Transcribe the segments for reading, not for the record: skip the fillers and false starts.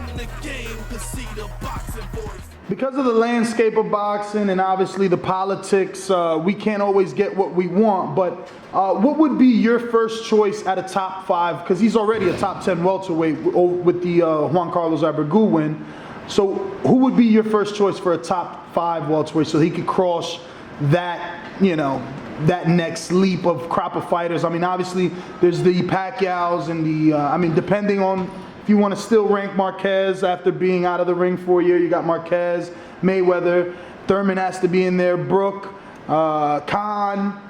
in the game to see the boxing voice. Because of the landscape of boxing and obviously the politics, we can't always get what we want, but what would be your first choice at a top 5? Because he's already a top 10 welterweight with the Juan Carlos Abregu win. So who would be your first choice for a top 5 welterweight so he could cross that, you know, that next leap of crop of fighters? I mean, obviously there's the Pacquiaos and the, I mean, depending on if you want to still rank Marquez after being out of the ring for a year, you got Marquez, Mayweather, Thurman has to be in there, Brook, Khan,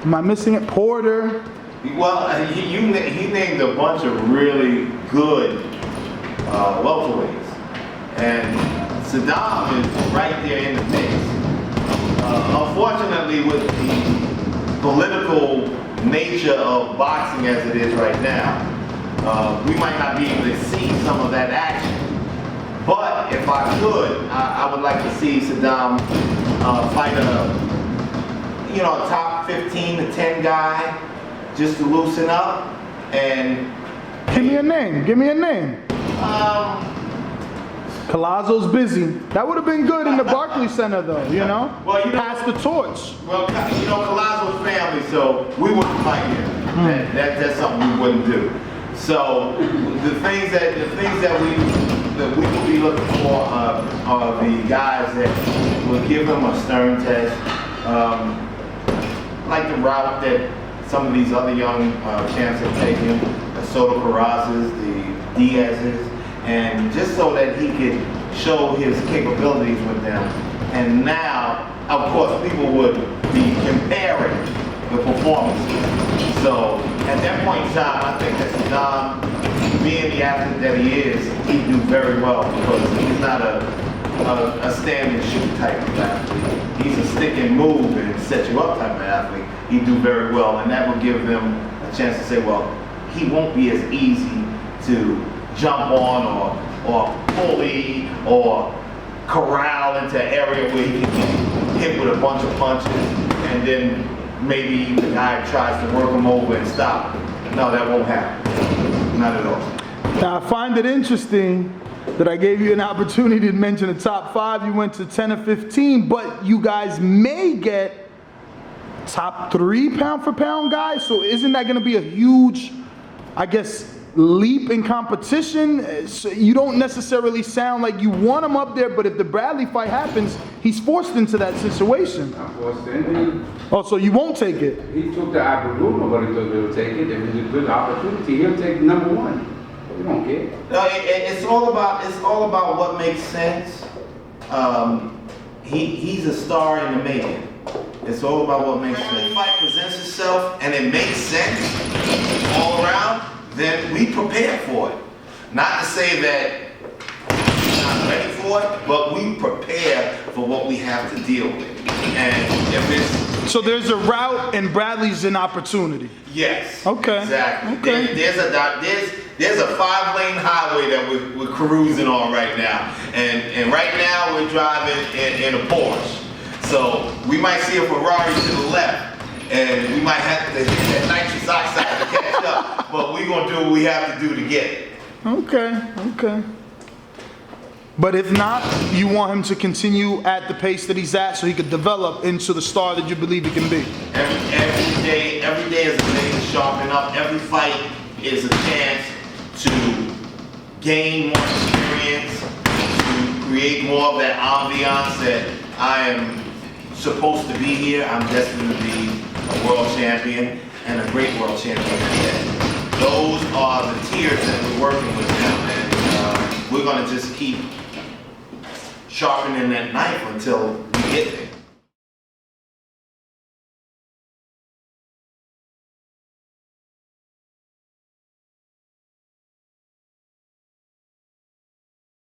am I missing it? Porter. Well, he named a bunch of really good welterweights, and Sadam is right there in the mix. Unfortunately, with the political nature of boxing as it is right now, we might not be able to see some of that action. But if I could, I would like to see Sadam fight a top 15 to 10 guy just to loosen up. And give me a name. Give me a name. Collazo's busy. That would have been good in the Barclays Center, though. You know. Well, pass the torch. Well, Collazo's family, so we wouldn't fight him. That's something we wouldn't do. So the things that we will be looking for are the guys that will give him a stern test, like the route that some of these other young champs have taken, the Soto Carrazas, the Diaz's, and just so that he could show his capabilities with them. And now, of course, people would be comparing the performances. So at that point in time, I think that Sadam, being the athlete that he is, he'd do very well because he's not a stand and shoot type of athlete. He's a stick and move and set you up type of athlete. He'd do very well, and that will give them a chance to say, well, he won't be as easy to jump on or bully or corral into an area where he can get hit with a bunch of punches and then maybe the guy tries to work him over and stop him. No, that won't happen. Not at all. Now, I find it interesting that I gave you an opportunity to mention the top 5. You went to 10 or 15, but you guys may get top 3 pound for pound guys. So isn't that going to be a huge, I guess, leap in competition? So you don't necessarily sound like you want him up there, but if the Bradley fight happens, he's forced into that situation. I'm forced in. Oh, so you won't take it? He took the Abregu, nobody thought he'll take it. If it's a good opportunity, he'll take number 1. We don't care. No, it's all about what makes sense. He's a star in the making. It's all about what makes sense. When the fight presents itself and it makes sense all around, then we prepare for it. Not to say that we're not ready for it, but we prepare for what we have to deal with. And if it's... So there's a route and Bradley's an opportunity. Yes. Okay. Exactly. Okay. There's a 5-lane highway that we're cruising on right now. And right now we're driving in a Porsche. So we might see a Ferrari to the left. And we might have to hit that nitrous oxide to catch up, but we're going to do what we have to do to get it. Okay, okay. But if not, you want him to continue at the pace that he's at so he could develop into the star that you believe he can be. Every day is a day to sharpen up. Every fight is a chance to gain more experience, to create more of that ambiance that I am supposed to be here. I'm destined to be a world champion and a great world champion. And those are the tiers that we're working with now, and we're going to just keep sharpening that knife until we get there.